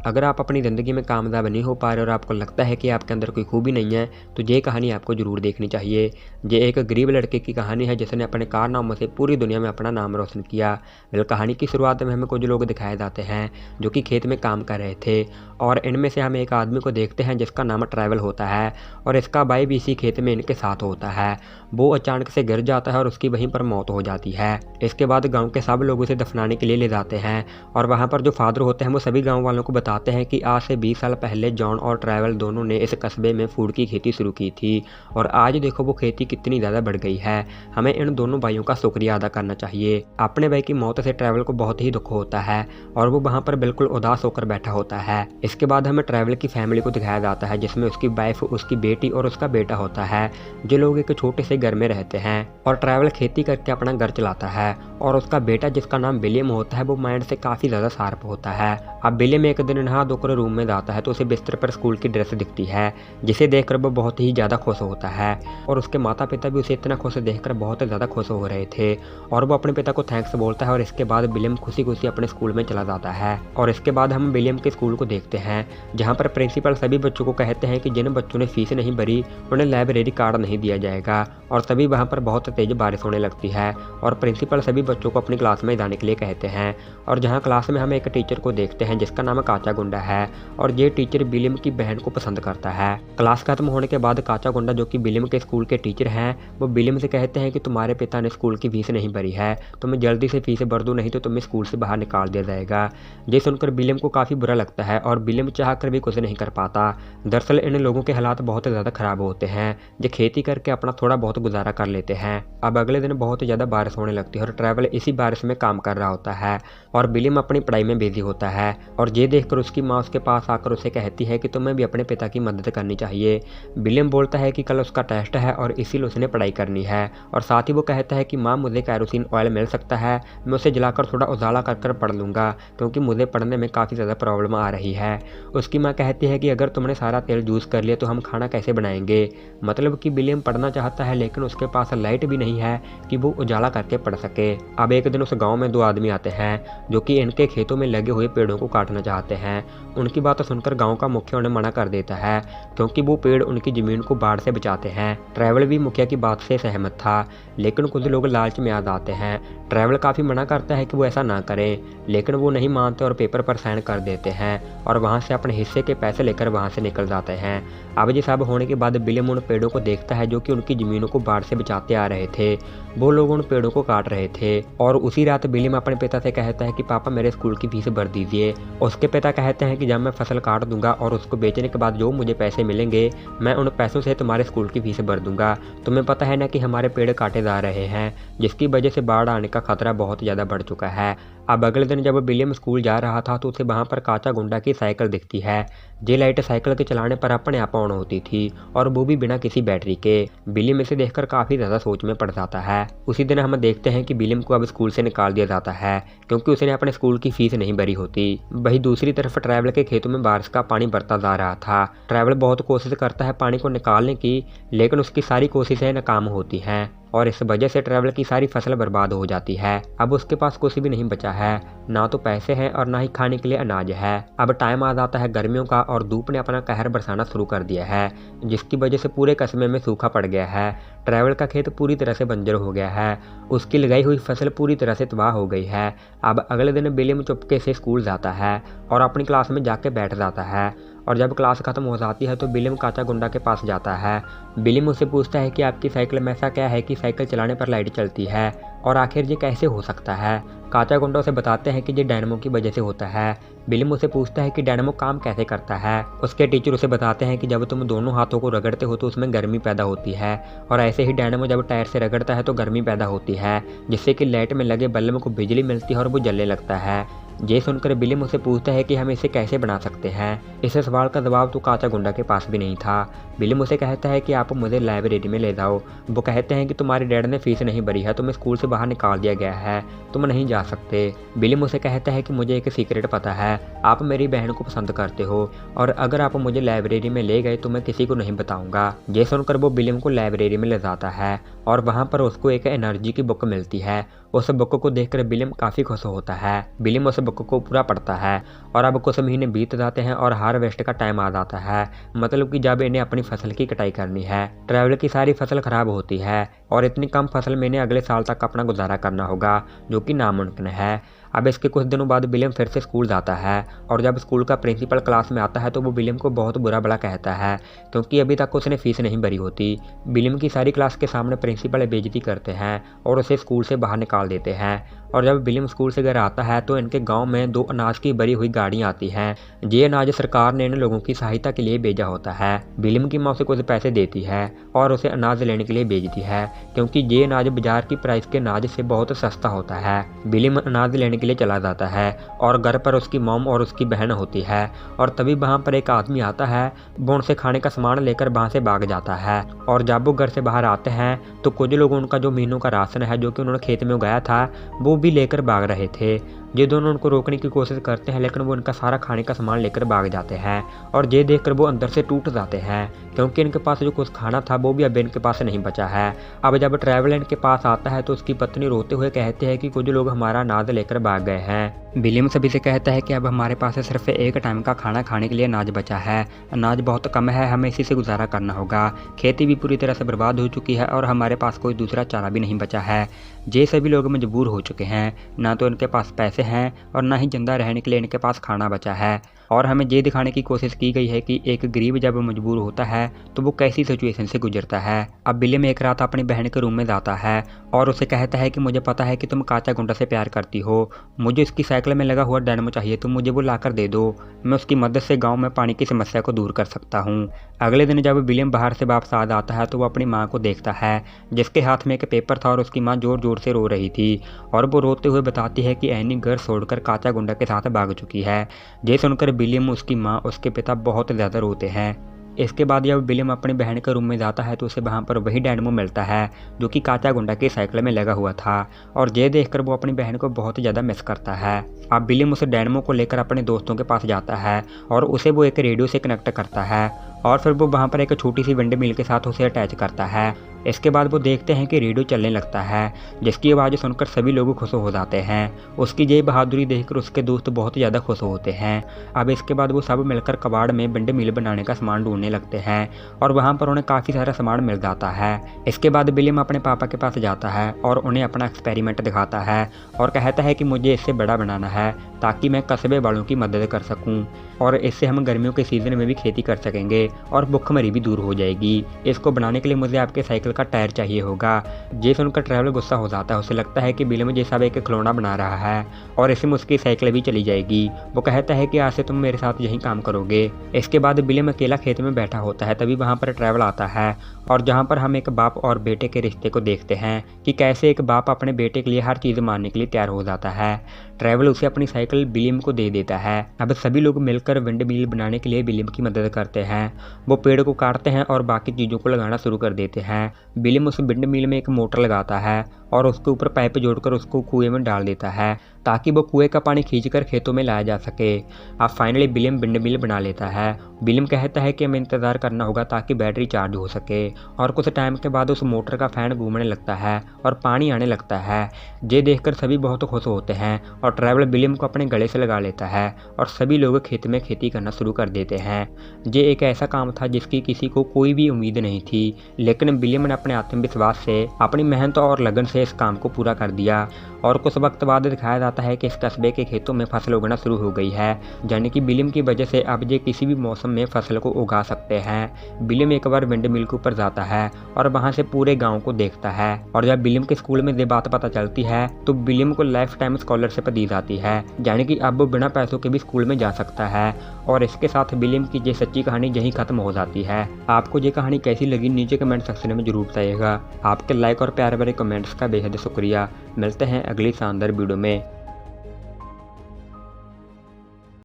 अगर आप अपनी ज़िंदगी में कामयाब नहीं हो पा रहे और आपको लगता है कि आपके अंदर कोई खूबी नहीं है, तो ये कहानी आपको ज़रूर देखनी चाहिए। ये एक गरीब लड़के की कहानी है जिसने अपने कारनामों से पूरी दुनिया में अपना नाम रोशन किया। कहानी की शुरुआत में हमें कुछ लोग दिखाए जाते हैं जो कि खेत में काम कर रहे थे, और इनमें से हम एक आदमी को देखते हैं जिसका नाम ट्रैवल होता है, और इसका भाई भी इसी खेत में इनके साथ होता है। वो अचानक से गिर जाता है और उसकी वहीं पर मौत हो जाती है। इसके बाद गाँव के सब लोग उसे दफनाने के लिए ले जाते हैं, और वहाँ पर जो फादर होते हैं वो सभी गाँव वालों को बताते हैं कि आज से 20 साल पहले जॉन और ट्रैवल दोनों ने इस कस्बे में फूड की खेती शुरू की थी, और आज देखो वो खेती कितनी ज़्यादा बढ़ गई है। हमें इन दोनों भाइयों का शुक्रिया अदा करना चाहिए। अपने भाई की मौत से ट्रैवल को बहुत ही दुख होता है और वो वहाँ पर बिल्कुल उदास होकर बैठा होता है। इसके बाद हमें ट्रैवल की फैमिली को दिखाया जाता है जिसमें उसकी वाइफ, उसकी बेटी और उसका बेटा होता है, जो लोग एक छोटे से घर में रहते हैं। और ट्रैवल खेती करके अपना घर चलाता है, और उसका बेटा जिसका नाम विलियम होता है वो माइंड से काफ़ी ज़्यादा शार्प होता है। अब विलियम एक दिन नहा धोकर रूम में जाता है तो उसे बिस्तर पर स्कूल की ड्रेस दिखती है, जिसे देखकर वो बहुत ही ज़्यादा खुश होता है, और उसके माता पिता भी उसे इतना खुश देखकर बहुत ज़्यादा खुश हो रहे थे, और वो अपने पिता को थैंक्स बोलता है। और इसके बाद विलियम खुशी खुशी अपने स्कूल में चला जाता है। और इसके बाद हम विलियम के स्कूल को देखते हैं जहाँ पर प्रिंसिपल सभी बच्चों को कहते हैं कि जिन बच्चों ने फीस नहीं भरी उन्हें लाइब्रेरी कार्ड नहीं दिया जाएगा, और तभी वहाँ पर बहुत तेज बारिश होने लगती है, और प्रिंसिपल सभी बच्चों को अपनी क्लास में जाने के लिए कहते हैं। और जहाँ क्लास में हम एक टीचर को देखते हैं जिसका नाम काचा गुंडा है, और ये टीचर विलियम की बहन को पसंद करता है। क्लास खत्म होने के बाद काचा गुंडा, जो कि विलियम के स्कूल के टीचर हैं, वो विलियम से कहते हैं कि तुम्हारे पिता ने स्कूल की फीस नहीं भरी है, तुम्हें जल्दी से फीस भर दो, नहीं तो तुम्हें स्कूल से बाहर निकाल दिया जाएगा। ये सुनकर विलियम को काफ़ी बुरा लगता है, और विलियम चाहकर भी कुछ नहीं कर पाता। दरअसल इन लोगों के हालात बहुत ज़्यादा खराब होते हैं, जो खेती करके अपना थोड़ा बहुत गुजारा कर लेते हैं। अब अगले दिन बहुत ज़्यादा बारिश होने लगती है और ट्रैवल इसी बारिश में काम कर रहा होता है, और विलियम अपनी पढ़ाई में बिजी होता है। और ये देखकर उसकी माँ उसके पास आकर उसे कहती है कि तुम्हें भी अपने पिता की मदद करनी चाहिए। विलियम बोलता है कि कल उसका टेस्ट है और इसीलिए उसने पढ़ाई करनी है, और साथ ही वो कहता है कि माँ मुझे कैरोसिन ऑयल मिल सकता है, मैं उसे जलाकर थोड़ा उजाला कर पढ़ लूँगा, क्योंकि मुझे पढ़ने में काफ़ी ज़्यादा प्रॉब्लम आ रही है। उसकी माँ कहती है कि अगर तुमने सारा तेल यूज़ कर लिया तो हम खाना कैसे बनाएंगे। मतलब कि विलियम पढ़ना चाहता है लेकिन उसके पास लाइट भी नहीं है कि वो उजाला करके पढ़ सके। अब एक दिन उस गांव में 2 आदमी आते हैं जो कि इनके खेतों में लगे हुए पेड़ों को काटना चाहते हैं। उनकी बात सुनकर गांव का मुखिया उन्हें मना कर देता है, क्योंकि वो पेड़ उनकी ज़मीन को बाढ़ से बचाते हैं। ट्रैवल भी मुखिया की बात से सहमत था, लेकिन कुछ लोग लालच में आ जाते हैं। ट्रैवल काफ़ी मना करता है कि वो ऐसा ना करें, लेकिन वो नहीं मानते और पेपर पर साइन कर देते हैं, और वहाँ से अपने हिस्से के पैसे लेकर वहाँ से निकल जाते हैं। अब ये सब होने के बाद विलियम उन पेड़ों को देखता है जो कि उनकी ज़मीनों को बाढ़ से बचाते आ रहे थे। वो लोग उन पेड़ों को काट रहे थे, और उसी रात विलियम अपने पिता से कहता है कि पापा मेरे स्कूल की फीस भर दीजिए। उसके पिता कहते हैं कि जब मैं फसल काट दूंगा और उसको बेचने के बाद जो मुझे पैसे मिलेंगे, मैं उन पैसों से तुम्हारे स्कूल की फीस भर दूंगा। तुम्हें पता है ना कि हमारे पेड़ काटे जा रहे हैं, जिसकी वजह से बाढ़ आने का खतरा बहुत ज़्यादा बढ़ चुका है। अब अगले दिन जब विलियम स्कूल जा रहा था तो उसे वहाँ पर काचा गुंडा की साइकिल दिखती है। ये लाइट साइकिल के चलाने पर अपने आप ऑन होती थी, और वो भी बिना किसी बैटरी के। विलियम इसे देखकर काफ़ी ज़्यादा सोच में पड़ जाता है। उसी दिन हम देखते हैं कि विलियम को अब स्कूल से निकाल दिया जाता है, क्योंकि उसने अपने स्कूल की फीस नहीं भरी होती। वहीं दूसरी तरफ ट्रैवल के खेतों में बारिश का पानी बढ़ता जा रहा था। ट्रैवल बहुत कोशिश करता है पानी को निकालने की, लेकिन उसकी सारी कोशिशें नाकाम होती हैं, और इस वजह से ट्रैवल की सारी फसल बर्बाद हो जाती है। अब उसके पास कुछ भी नहीं बचा है, ना तो पैसे हैं और ना ही खाने के लिए अनाज है। अब टाइम आ जाता है गर्मियों का, और धूप ने अपना कहर बरसाना शुरू कर दिया है, जिसकी वजह से पूरे कस्बे में सूखा पड़ गया है। ट्रैवल का खेत पूरी तरह से बंजर हो गया है, उसकी लगाई हुई फसल पूरी तरह से तबाह हो गई है। अब अगले दिन विलियम चुपके से स्कूल जाता है और अपनी क्लास में जाके बैठ जाता है, और जब क्लास खत्म हो जाती है तो विलियम काचा गुंडा के पास जाता है। विलियम उससे पूछता है कि आपकी साइकिल में ऐसा क्या है कि साइकिल चलाने पर लाइट चलती है, और आखिर ये कैसे हो सकता है। काचा गुंडा उसे बताते हैं कि ये डायनामो की वजह से होता है। विलियम उसे पूछता है कि डायनामो काम कैसे करता है। उसके टीचर उसे बताते हैं कि जब तुम दोनों हाथों को रगड़ते हो तो उसमें गर्मी पैदा होती है, और ऐसे ही डायनामो जब टायर से रगड़ता है तो गर्मी पैदा होती है, जिससे कि लाइट में लगे बल्ब को बिजली मिलती है और वो जलने लगता है। ये सुनकर विलियम उसे पूछता है कि हम इसे कैसे बना सकते हैं। इस सवाल का जवाब तो काचा गुंडा के पास भी नहीं था। विलियम उसे कहता है कि आप मुझे लाइब्रेरी में ले जाओ। वो कहते हैं कि तुम्हारे डैड ने फीस नहीं भरी है, तुम्हें स्कूल से बाहर निकाल दिया गया है, तुम नहीं जा सकते। विलियम उसे कहता है कि मुझे एक सीक्रेट पता है, आप मेरी बहन को पसंद करते हो, और अगर आप मुझे लाइब्रेरी में ले गए तो मैं किसी को नहीं बताऊंगा। ये सुनकर वो विलियम को लाइब्रेरी में ले जाता है, और वहाँ पर उसको एक एनर्जी की बुक मिलती है। उस बुक को देखकर विलियम काफ़ी खुश होता है। विलियम उस बुक बुक को पूरा पढ़ता है। और अब कुछ महीने बीत जाते हैं और हार्वेस्ट का टाइम आ जाता है, मतलब कि जब इन्हें अपनी फसल की कटाई करनी है। ट्रैवल की सारी फसल खराब होती है और इतनी कम फसल में इन्हें अगले साल तक अपना गुजारा करना होगा, जो कि नामुमकिन है। अब इसके कुछ दिनों बाद विलियम फिर से स्कूल जाता है और जब स्कूल का प्रिंसिपल क्लास में आता है तो वो विलियम को बहुत बुरा भला कहता है, क्योंकि अभी तक उसने फीस नहीं भरी होती। विलियम की सारी क्लास के सामने प्रिंसिपल बेइज्जती करते हैं और उसे स्कूल से बाहर निकाल देते हैं। और जब विलियम स्कूल से घर आता है तो इनके गांव में 2 अनाज की भरी हुई गाड़ियां आती हैं। ये अनाज सरकार ने इन लोगों की सहायता के लिए भेजा होता है। विलियम की माँ उसे कुछ पैसे देती है और उसे अनाज लेने के लिए भेजती है, क्योंकि ये अनाज बाजार की प्राइस के अनाज से बहुत सस्ता होता है। विलियम अनाज लेने के लिए चला जाता है और घर पर उसकी मॉम और उसकी बहन होती है। और तभी वहाँ पर एक आदमी आता है, वो उनसे खाने का सामान लेकर वहाँ से भाग जाता है। और जब वो घर से बाहर आते हैं तो कुछ लोग उनका जो महीनों का राशन है जो कि उन्होंने खेत में उगाया था वो भी लेकर भाग रहे थे। ये दोनों उनको रोकने की कोशिश करते हैं, लेकिन वो उनका सारा खाने का सामान लेकर भाग जाते हैं। और ये देखकर वो अंदर से टूट जाते हैं, क्योंकि इनके पास जो कुछ खाना था वो भी अब इनके पास नहीं बचा है। अब जब ट्रैवल इनके पास आता है तो उसकी पत्नी रोते हुए कहती है कि कुछ लोग हमारा अनाज लेकर भाग गए हैं। विलियम सभी से कहता है कि अब हमारे पास सिर्फ एक टाइम का खाना खाने के लिए अनाज बचा है। अनाज बहुत कम है, हमें इसी से गुजारा करना होगा। खेती भी पूरी तरह से बर्बाद हो चुकी है और हमारे पास कोई दूसरा चारा भी नहीं बचा है। ये सभी लोग मजबूर हो चुके हैं, ना तो इनके पास पैसे हैं और ना ही जिंदा रहने के लिए इनके पास खाना बचा है। और हमें ये दिखाने की कोशिश की गई है कि एक गरीब जब मजबूर होता है तो वो कैसी सिचुएशन से गुजरता है। अब विलियम एक रात अपनी बहन के रूम में जाता है और उसे कहता है कि मुझे पता है कि तुम काचा गुंडा से प्यार करती हो, मुझे उसकी साइकिल में लगा हुआ डायनामो चाहिए, तुम मुझे वो लाकर दे दो, मैं उसकी मदद से गाँव में पानी की समस्या को दूर कर सकता हूँ। अगले दिन जब विलियम बाहर से वापस आ जाता है तो वो अपनी माँ को देखता है, जिसके हाथ में एक पेपर था और उसकी माँ जोर जोर से रो रही थी। और वो रोते हुए बताती है कि एनी घर छोड़कर काचा गुंडा के साथ भाग चुकी है। ये सुनकर विलियम, उसकी माँ, उसके पिता बहुत ज़्यादा रोते हैं। इसके बाद जब विलियम अपनी बहन के रूम में जाता है तो उसे वहाँ पर वही डायनामो मिलता है जो कि काचा गुंडा की साइकिल में लगा हुआ था। और ये देखकर वो अपनी बहन को बहुत ज़्यादा मिस करता है। अब विलियम उस डायनामो को लेकर अपने दोस्तों के पास जाता है और उसे वो एक रेडियो से कनेक्ट करता है और फिर वो वहाँ पर एक छोटी सी विंड मिल के साथ उसे अटैच करता है। इसके बाद वो देखते हैं कि रेडियो चलने लगता है, जिसकी आवाज़ सुनकर सभी लोग खुश हो जाते हैं। उसकी ये बहादुरी देखकर उसके दोस्त बहुत ज़्यादा खुश होते हैं। अब इसके बाद वो सब मिलकर कबाड़ में विंड मिल बनाने का सामान ढूंढने लगते हैं और वहाँ पर उन्हें काफ़ी सारा सामान मिल जाता है। इसके बाद विलियम अपने पापा के पास जाता है और उन्हें अपना एक्सपेरिमेंट दिखाता है और कहता है कि मुझे इससे बड़ा बनाना है ताकि मैं कस्बे वालों की मदद कर सकूँ और इससे हम गर्मियों के सीज़न में भी खेती कर सकेंगे और भुखमरी भी दूर हो जाएगी। इसको बनाने के लिए मुझे आपके साइकिल का टायर चाहिए होगा। ये सुनकर ट्रैवलर गुस्सा हो जाता है, उसे लगता है कि विलियम जैसा एक खिलौना बना रहा है और इससे उसकी साइकिल भी चली जाएगी। वो कहता है कि आज से तुम मेरे साथ यही काम करोगे। इसके बाद विलियम अकेला खेत में बैठा होता है, तभी वहाँ पर ट्रैवल आता है और जहाँ पर हम एक बाप और बेटे के रिश्ते को देखते हैं कि कैसे एक बाप अपने बेटे के लिए हर चीज़ मानने के लिए तैयार हो जाता है। ट्रैवल उसे अपनी साइकिल विलियम को दे देता है। अब सभी लोग मिलकर विंड मिल बनाने के लिए विलियम की मदद करते हैं। वो पेड़ को काटते हैं और बाकी चीज़ों को लगाना शुरू कर देते हैं। विलियम उस विंड मिल में एक मोटर लगाता है और उसके ऊपर पाइप जोड़कर उसको कुएं में डाल देता है ताकि वो कुएं का पानी खींचकर खेतों में लाया जा सके। अब फाइनली विलियम विंड मिल बना लेता है। विलियम कहता है कि हमें इंतज़ार करना होगा ताकि बैटरी चार्ज हो सके और कुछ टाइम के बाद उस मोटर का फैन घूमने लगता है और पानी आने लगता है। ये देखकर सभी बहुत खुश होते हैं और ट्रैवलर विलियम को अपने गले से लगा लेता है और सभी लोग खेत में खेती करना शुरू कर देते हैं। ये एक ऐसा काम था जिसकी किसी को कोई भी उम्मीद नहीं थी, लेकिन विलियम ने अपने आत्मविश्वास से, अपनी मेहनत और लगन से इस काम को पूरा कर दिया। और कुछ वक्त बाद दिखाया जाता है कि इस कस्बे के खेतों में फसल उगना शुरू हो गई है, यानी कि विलियम की वजह से अब ये किसी भी मौसम में फसल को उगा सकते हैं। विलियम एक बार विंड मिल के ऊपर जाता है और वहां से पूरे गांव को देखता है और जब विलियम के स्कूल में ये बात पता चलती है तो विलियम को लाइफ टाइम स्कॉलरशिप दी जाती है, यानी कि अब वो बिना पैसों के भी स्कूल में जा सकता है। और इसके साथ विलियम की ये सच्ची कहानी यहीं खत्म हो जाती है। आपको ये कहानी कैसी लगी नीचे कमेंट सेक्शन में जरूर बताइएगा। आपके लाइक और प्यारे भरे कमेंट्स का बेहद शुक्रिया। मिलते हैं अगली शानदार वीडियो में।